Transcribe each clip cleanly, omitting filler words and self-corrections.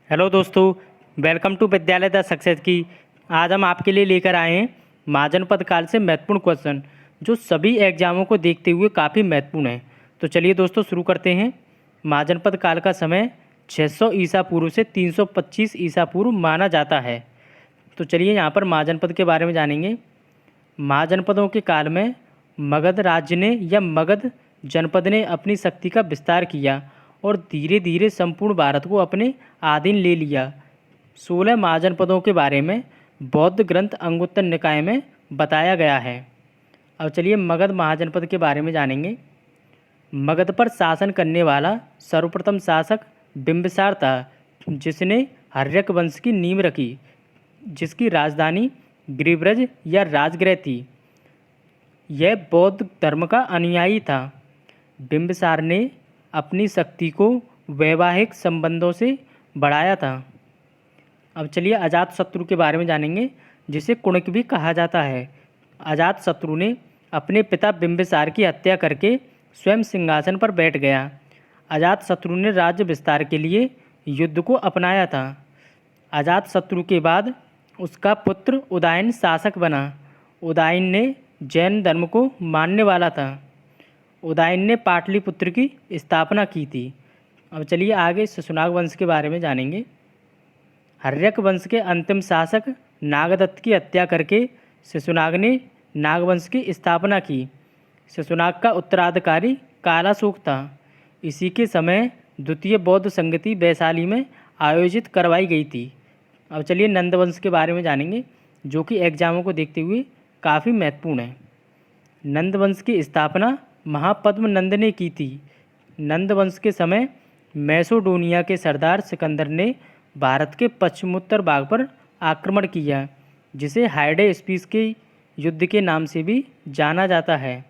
Hello दोस्तों, welcome to विद्यालय the success की। आज हम आपके लिए लेकर आए हैं महाजनपद काल से महत्वपूर्ण क्वेश्चन जो सभी एग्जामों को देखते हुए काफ़ी महत्वपूर्ण है। तो चलिए दोस्तों शुरू करते हैं। महाजनपद काल का समय 600 ईसा पूर्व से 325 ईसा पूर्व माना जाता है। तो चलिए यहाँ पर महाजनपद के बारे में जानेंगे। महाजनपदों के काल में मगध राज्य ने या मगध जनपद ने अपनी शक्ति का विस्तार किया और धीरे धीरे संपूर्ण भारत को अपने अधीन ले लिया। 16 महाजनपदों के बारे में बौद्ध ग्रंथ अंगुत्तर निकाय में बताया गया है। अब चलिए मगध महाजनपद के बारे में जानेंगे। मगध पर शासन करने वाला सर्वप्रथम शासक बिंबिसार था, जिसने हर्यक वंश की नींव रखी, जिसकी राजधानी गिरिब्रज या राजगृह थी। यह बौद्ध धर्म का अनुयायी था। बिंबिसार ने अपनी शक्ति को वैवाहिक संबंधों से बढ़ाया था। अब चलिए अजातशत्रु के बारे में जानेंगे, जिसे कुणिक भी कहा जाता है। अजातशत्रु ने अपने पिता बिंबिसार की हत्या करके स्वयं सिंहासन पर बैठ गया। अजातशत्रु ने राज्य विस्तार के लिए युद्ध को अपनाया था। अजातशत्रु के बाद उसका पुत्र उदयन शासक बना। उदयन ने जैन धर्म को मानने वाला था। उदयन ने पाटलिपुत्र की स्थापना की थी। अब चलिए आगे शिशुनाग वंश के बारे में जानेंगे। हर्यक वंश के अंतिम शासक नागदत्त की हत्या करके शिशुनाग ने नागवंश की स्थापना की। शिशुनाग का उत्तराधिकारी कालाशोक था। इसी के समय द्वितीय बौद्ध संगति वैशाली में आयोजित करवाई गई थी। अब चलिए नंदवंश के बारे में जानेंगे, जो कि एग्जामों को देखते हुए काफ़ी महत्वपूर्ण है। नंदवंश की स्थापना महापद्म नंद ने की थी। नंदवंश के समय मैसेडोनिया के सरदार सिकंदर ने भारत के पश्चिमोत्तर भाग पर आक्रमण किया, जिसे हाइडेस्पीस के युद्ध के नाम से भी जाना जाता है।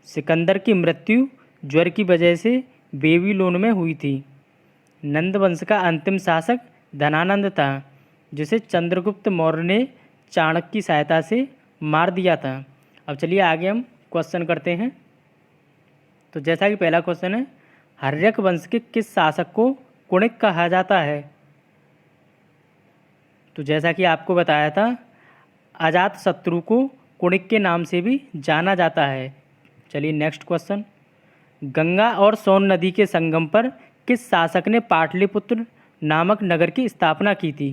सिकंदर की मृत्यु ज्वर की वजह से बेबीलोन में हुई थी। नंदवंश का अंतिम शासक धनानंद था, जिसे चंद्रगुप्त मौर्य ने चाणक्य की सहायता से मार दिया था। अब चलिए आगे हम क्वेश्चन करते हैं। तो जैसा कि पहला क्वेश्चन है, हर्यक वंश के किस शासक को कुणिक कहा जाता है? तो जैसा कि आपको बताया था, अजातशत्रु को कुणिक के नाम से भी जाना जाता है। चलिए नेक्स्ट क्वेश्चन। गंगा और सोन नदी के संगम पर किस शासक ने पाटलिपुत्र नामक नगर की स्थापना की थी?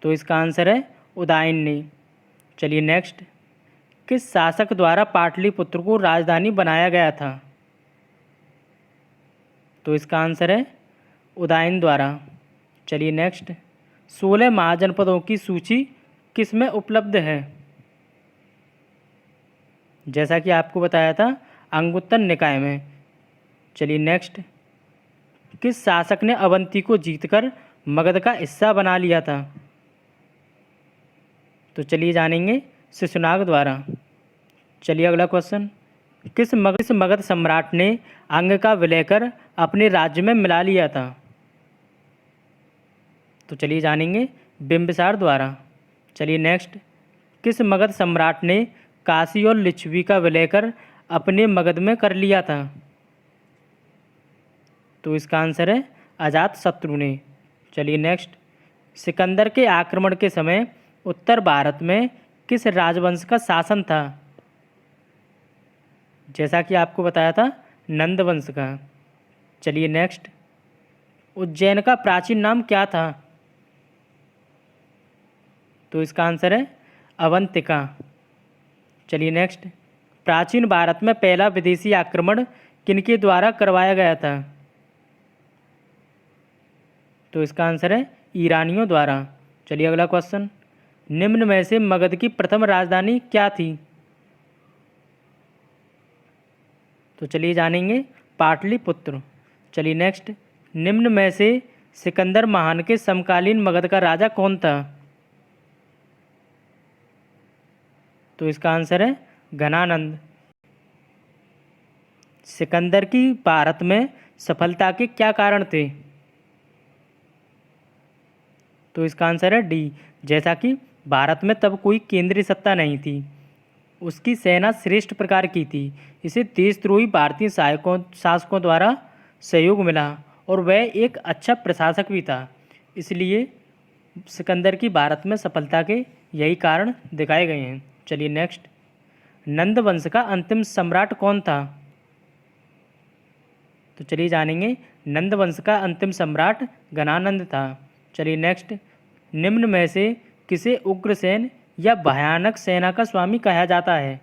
तो इसका आंसर है उदयन ने। चलिए नेक्स्ट। किस शासक द्वारा पाटलिपुत्र को राजधानी बनाया गया था? तो इसका आंसर है उदयन द्वारा। चलिए नेक्स्ट। 16 महाजनपदों की सूची किस में उपलब्ध है? जैसा कि आपको बताया था, अंगुत्तर निकाय में। चलिए नेक्स्ट। किस शासक ने अवंती को जीतकर मगध का हिस्सा बना लिया था? तो चलिए जानेंगे शिशुनाग द्वारा। चलिए अगला क्वेश्चन। किस मगध सम्राट ने अंग का विलय कर अपने राज्य में मिला लिया था? तो चलिए जानेंगे बिंबिसार द्वारा। चलिए नेक्स्ट। किस मगध सम्राट ने काशी और लिच्छवी का विलय कर अपने मगध में कर लिया था? तो इसका आंसर है अजातशत्रु ने। चलिए नेक्स्ट। सिकंदर के आक्रमण के समय उत्तर भारत में किस राजवंश का शासन था? जैसा कि आपको बताया था, नंदवंश का। चलिए नेक्स्ट। उज्जैन का प्राचीन नाम क्या था? तो इसका आंसर है अवंतिका। चलिए नेक्स्ट। प्राचीन भारत में पहला विदेशी आक्रमण किनके द्वारा करवाया गया था? तो इसका आंसर है ईरानियों द्वारा। चलिए अगला क्वेश्चन। निम्न में से मगध की प्रथम राजधानी क्या थी? तो चलिए जानेंगे पाटलिपुत्र। चलिए नेक्स्ट। निम्न में से सिकंदर महान के समकालीन मगध का राजा कौन था? तो इसका आंसर है घनानंद। सिकंदर की भारत में सफलता के क्या कारण थे? तो इसका आंसर है डी। जैसा कि भारत में तब कोई केंद्रीय सत्ता नहीं थी, उसकी सेना श्रेष्ठ प्रकार की थी, इसे देशद्रोही भारतीय शासकों द्वारा सहयोग मिला और वह एक अच्छा प्रशासक भी था। इसलिए सिकंदर की भारत में सफलता के यही कारण दिखाए गए हैं। चलिए नेक्स्ट, नंद वंश का अंतिम सम्राट कौन था? तो चलिए जानेंगे, नंद वंश का अंतिम सम्राट घनानंद था। चलिए नेक्स्ट, निम्न में से किसे उग्रसेन या भयानक सेना का स्वामी कहा जाता है?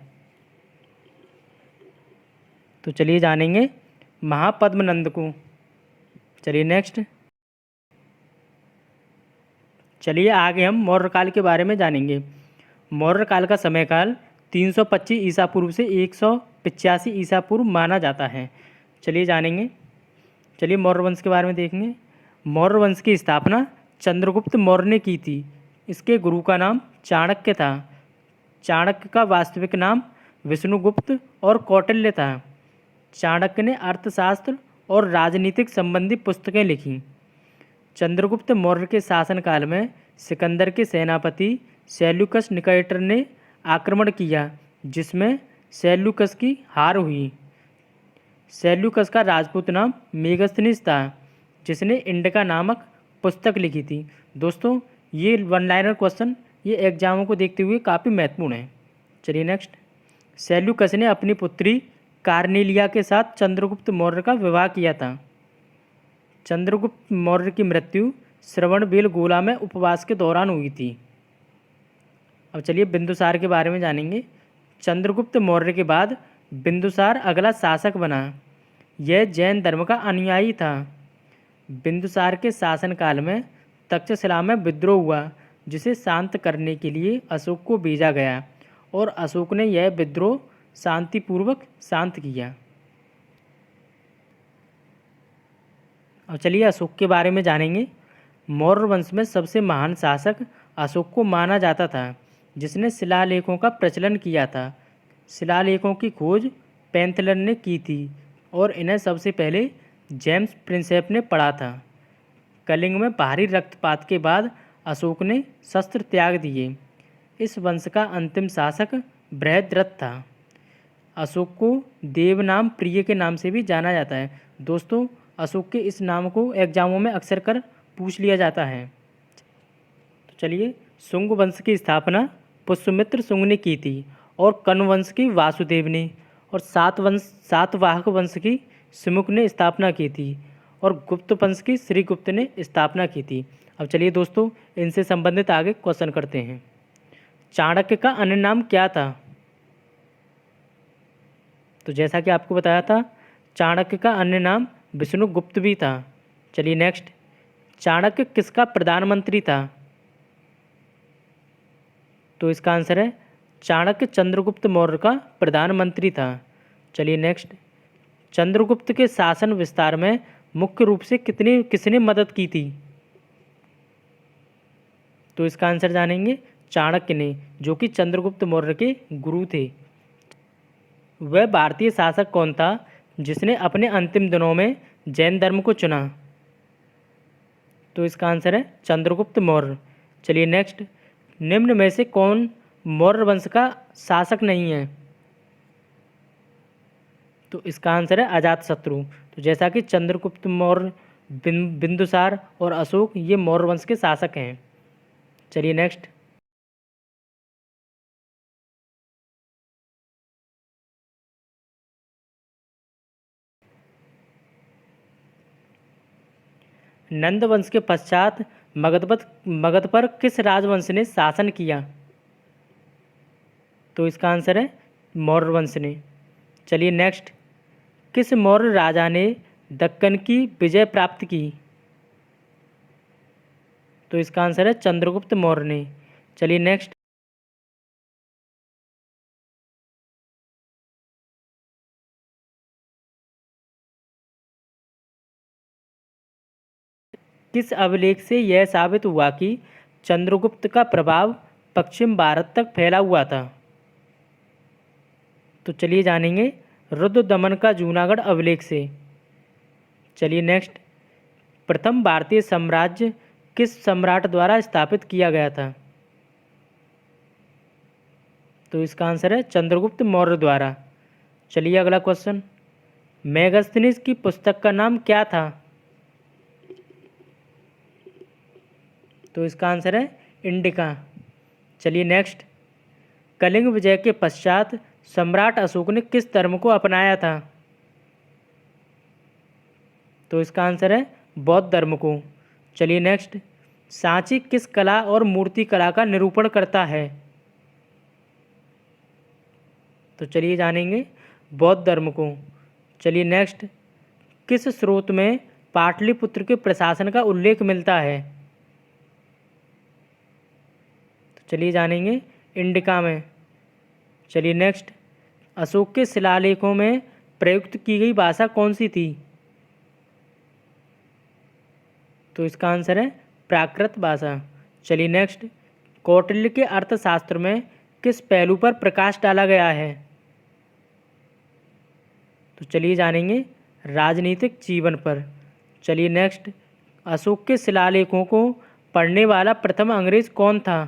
तो चलिए जानेंगे, महापद्मनंद को। चलिए नेक्स्ट, चलिए आगे हम मौर्य काल के बारे में जानेंगे। मौर्य काल का समय काल 325 ईसा पूर्व से 185 ईसा पूर्व माना जाता है। चलिए जानेंगे, चलिए मौर्य वंश के बारे में देखेंगे। मौर्य वंश की स्थापना चंद्रगुप्त मौर्य ने की थी। इसके गुरु का नाम चाणक्य था। चाणक्य का वास्तविक नाम विष्णुगुप्त और कौटिल्य था। चाणक्य ने अर्थशास्त्र और राजनीतिक संबंधी पुस्तकें लिखी। चंद्रगुप्त मौर्य के शासनकाल में सिकंदर के सेनापति सेल्यूकस निकेटर ने आक्रमण किया, जिसमें सेल्यूकस की हार हुई। सेल्यूकस का राजपूत नाम मेगस्थनीस था, जिसने इंडिका नामक पुस्तक लिखी थी। दोस्तों, ये वन लाइनर क्वेश्चन ये एग्जामों को देखते हुए काफ़ी महत्वपूर्ण है। चलिए नेक्स्ट, सेल्यूकस ने अपनी पुत्री कार्नेलिया के साथ चंद्रगुप्त मौर्य का विवाह किया था। चंद्रगुप्त मौर्य की मृत्यु श्रवणबेलगोला में उपवास के दौरान हुई थी। अब चलिए बिंदुसार के बारे में जानेंगे। चंद्रगुप्त मौर्य के बाद बिंदुसार अगला शासक बना। यह जैन धर्म का अनुयायी था। बिंदुसार के शासनकाल में तक्षशिला में विद्रोह हुआ, जिसे शांत करने के लिए अशोक को भेजा गया और अशोक ने यह विद्रोह शांतिपूर्वक शांत किया। अब चलिए अशोक के बारे में जानेंगे। मौर्य वंश में सबसे महान शासक अशोक को माना जाता था, जिसने शिलालेखों का प्रचलन किया था। शिलालेखों की खोज पैंथलन ने की थी और इन्हें सबसे पहले जेम्स प्रिंसेप ने पढ़ा था। कलिंग में भारी रक्तपात के बाद अशोक ने शस्त्र त्याग दिए। इस वंश का अंतिम शासक बृहद्रथ था। अशोक को देवनाम प्रिय के नाम से भी जाना जाता है। दोस्तों, अशोक के इस नाम को एग्जामों में अक्सर कर पूछ लिया जाता है। तो चलिए, शुंग वंश की स्थापना पुष्यमित्र शुंग ने की थी और कण्व वंश की वासुदेव ने, और सातवाहक वंश की सुमुख ने स्थापना की थी और गुप्त वंश की श्रीगुप्त ने स्थापना की थी। अब चलिए दोस्तों, इनसे संबंधित आगे क्वेश्चन करते हैं। चाणक्य का अन्य नाम क्या था? तो जैसा कि आपको बताया था, चाणक्य का अन्य नाम विष्णुगुप्त भी था। चलिए नेक्स्ट, चाणक्य किसका प्रधानमंत्री था? तो इसका आंसर है चाणक्य चंद्रगुप्त मौर्य का प्रधानमंत्री था। चलिए नेक्स्ट, चंद्रगुप्त के शासन विस्तार में मुख्य रूप से किसने मदद की थी? तो इसका आंसर जानेंगे, चाणक्य ने, जो कि चंद्रगुप्त मौर्य के गुरु थे। वह भारतीय शासक कौन था जिसने अपने अंतिम दिनों में जैन धर्म को चुना? तो इसका आंसर है चंद्रगुप्त मौर्य। चलिए नेक्स्ट, निम्न में से कौन मौर्य वंश का शासक नहीं है? तो इसका आंसर है अजातशत्रु। तो जैसा कि चंद्रगुप्त मौर्य, बिंदुसार और अशोक ये मौर्य वंश के शासक हैं। चलिए नेक्स्ट, नंद वंश के पश्चात मगध पर किस राजवंश ने शासन किया? तो इसका आंसर है मौर्य वंश ने। चलिए नेक्स्ट, किस मौर्य राजा ने दक्कन की विजय प्राप्त की? तो इसका आंसर है चंद्रगुप्त मौर्य ने। चलिए नेक्स्ट, किस अभिलेख से यह साबित हुआ कि चंद्रगुप्त का प्रभाव पश्चिम भारत तक फैला हुआ था? तो चलिए जानेंगे, रुद्र दमन का जूनागढ़ अभिलेख से। चलिए नेक्स्ट, प्रथम भारतीय साम्राज्य किस सम्राट द्वारा स्थापित किया गया था? तो इसका आंसर है चंद्रगुप्त मौर्य द्वारा। चलिए अगला क्वेश्चन, मेगास्थनीज की पुस्तक का नाम क्या था? तो इसका आंसर है इंडिका। चलिए नेक्स्ट, कलिंग विजय के पश्चात सम्राट अशोक ने किस धर्म को अपनाया था? तो इसका आंसर है बौद्ध धर्म को। चलिए नेक्स्ट, सांची किस कला और मूर्ति कला का निरूपण करता है? तो चलिए जानेंगे बौद्ध धर्म को। चलिए नेक्स्ट, किस स्रोत में पाटलिपुत्र के प्रशासन का उल्लेख मिलता है? तो चलिए जानेंगे इंडिका में। चलिए नेक्स्ट, अशोक के शिलालेखों में प्रयुक्त की गई भाषा कौन सी थी? तो इसका आंसर है प्राकृत भाषा। चलिए नेक्स्ट, कौटिल्य के अर्थशास्त्र में किस पहलू पर प्रकाश डाला गया है? तो चलिए जानेंगे राजनीतिक जीवन पर। चलिए नेक्स्ट, अशोक के शिलालेखों को पढ़ने वाला प्रथम अंग्रेज कौन था?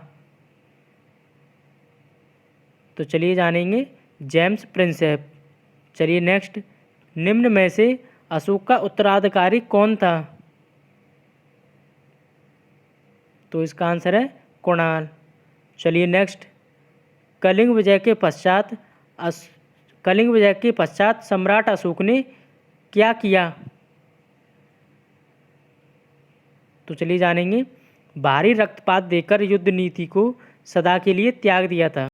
तो चलिए जानेंगे जेम्स प्रिंसेप। चलिए नेक्स्ट, निम्न में से अशोक का उत्तराधिकारी कौन था? तो इसका आंसर है कुणाल। चलिए नेक्स्ट, कलिंग विजय के पश्चात सम्राट अशोक ने क्या किया? तो चलिए जानेंगे भारी रक्तपात देकर युद्ध नीति को सदा के लिए त्याग दिया था।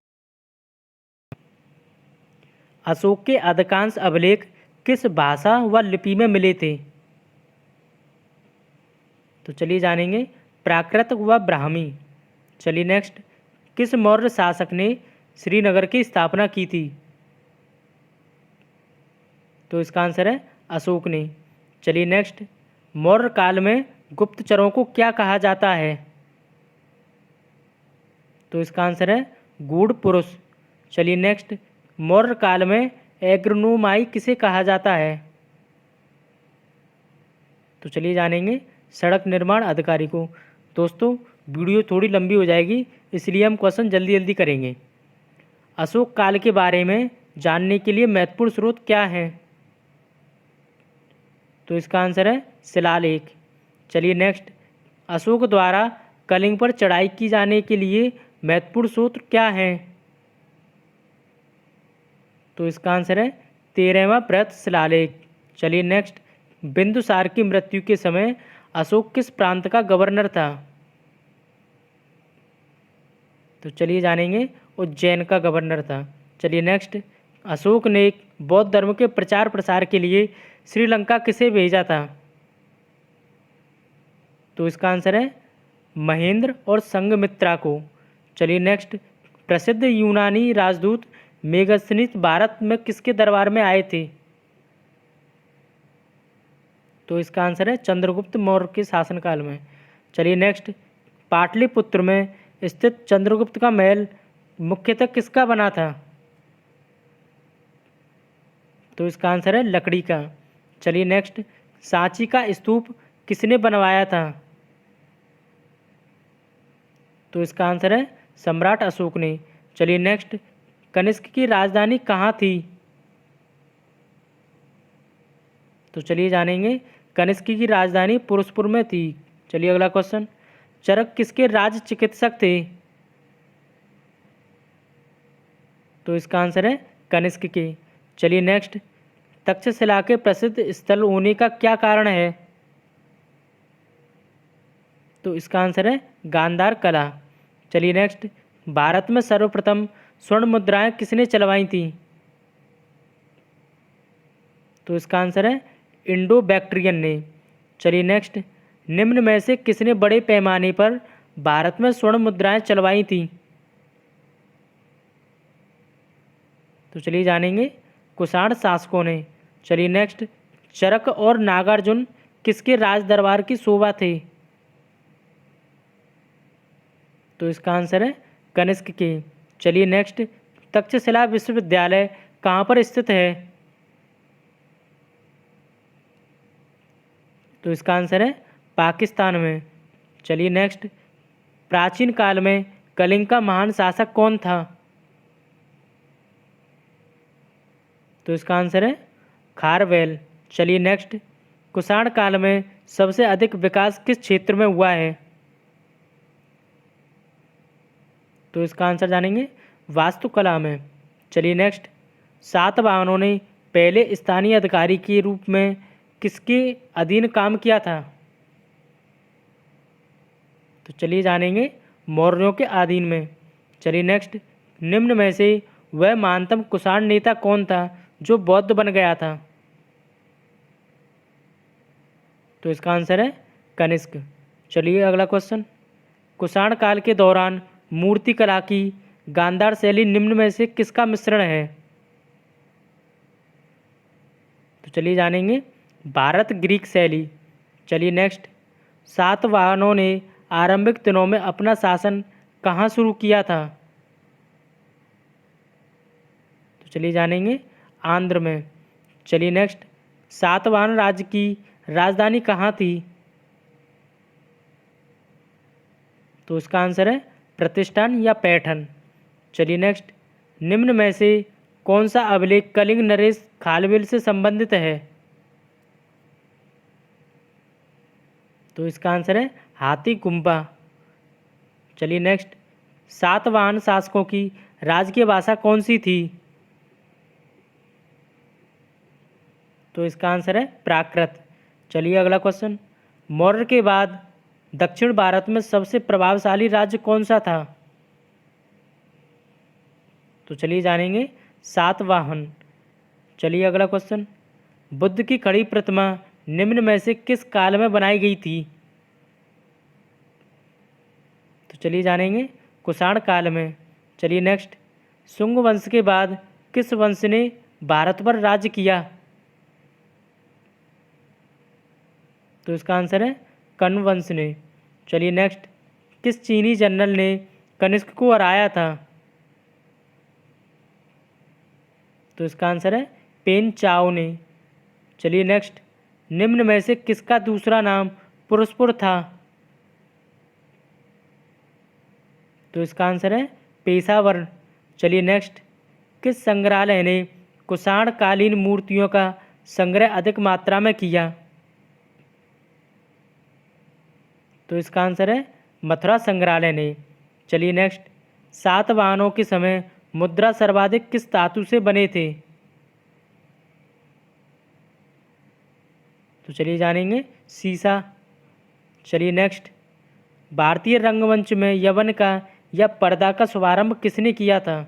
अशोक के अधिकांश अभिलेख किस भाषा व लिपि में मिले थे? तो चलिए जानेंगे प्राकृत व ब्राह्मी। चलिए नेक्स्ट, किस मौर्य शासक ने श्रीनगर की स्थापना की थी? तो इसका आंसर है अशोक ने। चलिए नेक्स्ट, मौर्य काल में गुप्तचरों को क्या कहा जाता है? तो इसका आंसर है गूढ़ पुरुष। चलिए नेक्स्ट, मौर्य काल में एग्रोनोमाई किसे कहा जाता है? तो चलिए जानेंगे सड़क निर्माण अधिकारी को। दोस्तों वीडियो थोड़ी लंबी हो जाएगी, इसलिए हम क्वेश्चन जल्दी जल्दी करेंगे। अशोक काल के बारे में जानने के लिए महत्वपूर्ण स्रोत क्या है? तो इसका आंसर है शिलालेख। चलिए नेक्स्ट, अशोक द्वारा कलिंग पर चढ़ाई की जाने के लिए महत्वपूर्ण स्रोत क्या है? तो इसका आंसर है 13वां बृहत शिलालेख। चलिए नेक्स्ट, बिंदुसार की मृत्यु के समय अशोक किस प्रांत का गवर्नर था? तो चलिए जानेंगे उज्जैन का गवर्नर था। चलिए नेक्स्ट, अशोक ने बौद्ध धर्म के प्रचार प्रसार के लिए श्रीलंका किसे भेजा था? तो इसका आंसर है महेंद्र और संघमित्रा को। चलिए नेक्स्ट, प्रसिद्ध यूनानी राजदूत मेगस्थनीस भारत में किसके दरबार में आए थे? तो इसका आंसर है चंद्रगुप्त मौर्य के शासनकाल में। चलिए नेक्स्ट, पाटलिपुत्र में स्थित चंद्रगुप्त का महल मुख्यतः किसका बना था? तो इसका आंसर है लकड़ी का। चलिए नेक्स्ट, सांची का स्तूप किसने बनवाया था? तो इसका आंसर है सम्राट अशोक ने। चलिए नेक्स्ट, कनिष्क की राजधानी कहाँ थी? तो चलिए जानेंगे कनिष्क की राजधानी पुरुषपुर में थी। चलिए अगला क्वेश्चन, चरक किसके राज चिकित्सक थे? तो इसका आंसर है कनिष्क के। चलिए नेक्स्ट, तक्षशिला के प्रसिद्ध स्थल होने का क्या कारण है? तो इसका आंसर है गांधार कला। चलिए नेक्स्ट, भारत में सर्वप्रथम स्वर्ण मुद्राएं किसने चलवाई थी? तो इसका आंसर है इंडो बैक्ट्रियन ने। चलिए नेक्स्ट, निम्न में से किसने बड़े पैमाने पर भारत में स्वर्ण मुद्राएं चलवाई थी? तो चलिए जानेंगे कुषाण शासकों ने। चलिए नेक्स्ट, चरक और नागार्जुन किसके राज दरबार की शोभा थे? तो इसका आंसर है कनिष्क के। चलिए नेक्स्ट, तक्षशिला विश्वविद्यालय कहाँ पर स्थित है? तो इसका आंसर है पाकिस्तान में। चलिए नेक्स्ट, प्राचीन काल में कलिंग का महान शासक कौन था? तो इसका आंसर है खारवेल। चलिए नेक्स्ट, कुषाण काल में सबसे अधिक विकास किस क्षेत्र में हुआ है? तो इसका आंसर जानेंगे वास्तुकला में। चलिए नेक्स्ट, सातवाहनों ने पहले स्थानीय अधिकारी के रूप में किसके अधीन काम किया था? तो चलिए जानेंगे मौर्यों के अधीन में। चलिए नेक्स्ट, निम्न में से वह महानतम कुषाण नेता कौन था जो बौद्ध बन गया था? तो इसका आंसर है कनिष्क। चलिए अगला क्वेश्चन, कुषाण काल के दौरान मूर्तिकला की गांधार शैली निम्न में से किसका मिश्रण है? तो चलिए जानेंगे भारत ग्रीक शैली। चलिए नेक्स्ट, सातवाहनों ने आरंभिक दिनों में अपना शासन कहाँ शुरू किया था? तो चलिए जानेंगे आंध्र में। चलिए नेक्स्ट, सातवाहन राज्य की राजधानी कहाँ थी? तो इसका आंसर है प्रतिष्ठान या पैठन। चलिए नेक्स्ट, निम्न में से कौन सा अभिलेख कलिंग नरेश खालवेल से संबंधित है? तो इसका आंसर है हाथी गुम्बा। चलिए नेक्स्ट, सातवाहन शासकों की राजकीय भाषा कौन सी थी? तो इसका आंसर है प्राकृत। चलिए अगला क्वेश्चन, मौर्य के बाद दक्षिण भारत में सबसे प्रभावशाली राज्य कौन सा था? तो चलिए जानेंगे सातवाहन। चलिए अगला क्वेश्चन, बुद्ध की खड़ी प्रतिमा निम्न में से किस काल में बनाई गई थी? तो चलिए जानेंगे कुषाण काल में। चलिए नेक्स्ट, शुंग वंश के बाद किस वंश ने भारत पर राज्य किया? तो इसका आंसर है कण्व वंश ने। चलिए नेक्स्ट, किस चीनी जनरल ने कनिष्क को हराया था? तो इसका आंसर है पेन चाओ ने। चलिए नेक्स्ट, निम्न में से किसका दूसरा नाम पुरुषपुर था? तो इसका आंसर है पेशावर। चलिए नेक्स्ट, किस संग्रहालय ने कुषाण कालीन मूर्तियों का संग्रह अधिक मात्रा में किया? तो इसका आंसर है मथुरा संग्रहालय ने। चलिए नेक्स्ट, सातवाहनों के समय मुद्रा सर्वाधिक किस धातु से बने थे? तो चलिए जानेंगे सीसा। चलिए नेक्स्ट, भारतीय रंगमंच में यवन का या पर्दा का शुभारंभ किसने किया था?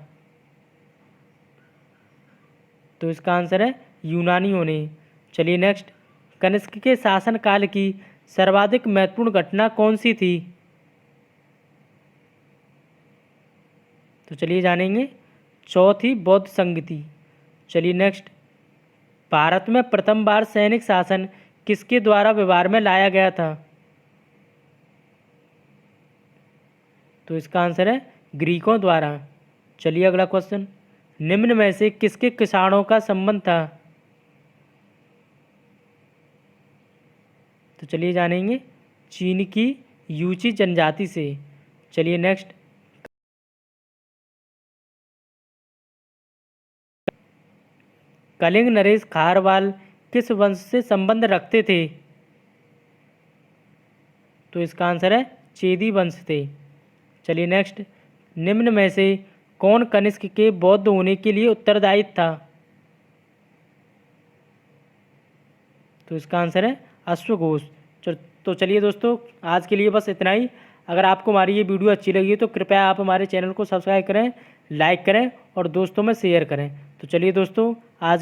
तो इसका आंसर है यूनानियों ने। चलिए नेक्स्ट, कनिष्क के शासनकाल की सर्वाधिक महत्वपूर्ण घटना कौन सी थी? तो चलिए जानेंगे चौथी बौद्ध संगति। चलिए नेक्स्ट, भारत में प्रथम बार सैनिक शासन किसके द्वारा व्यवहार में लाया गया था? तो इसका आंसर है ग्रीकों द्वारा। चलिए अगला क्वेश्चन, निम्न में से किसके किसानों का संबंध था? तो चलिए जानेंगे चीन की यूची जनजाति से। चलिए नेक्स्ट, कलिंग नरेश खारवाल किस वंश से संबंध रखते थे? तो इसका आंसर है चेदी वंश थे। चलिए नेक्स्ट, निम्न में से कौन कनिष्क के बौद्ध होने के लिए उत्तरदायी था? तो इसका आंसर है अश्वघोष। तो चलिए दोस्तों, आज के लिए बस इतना ही। अगर आपको हमारी ये वीडियो अच्छी लगी है तो कृपया आप हमारे चैनल को सब्सक्राइब करें, लाइक करें और दोस्तों में शेयर करें। तो चलिए दोस्तों, आज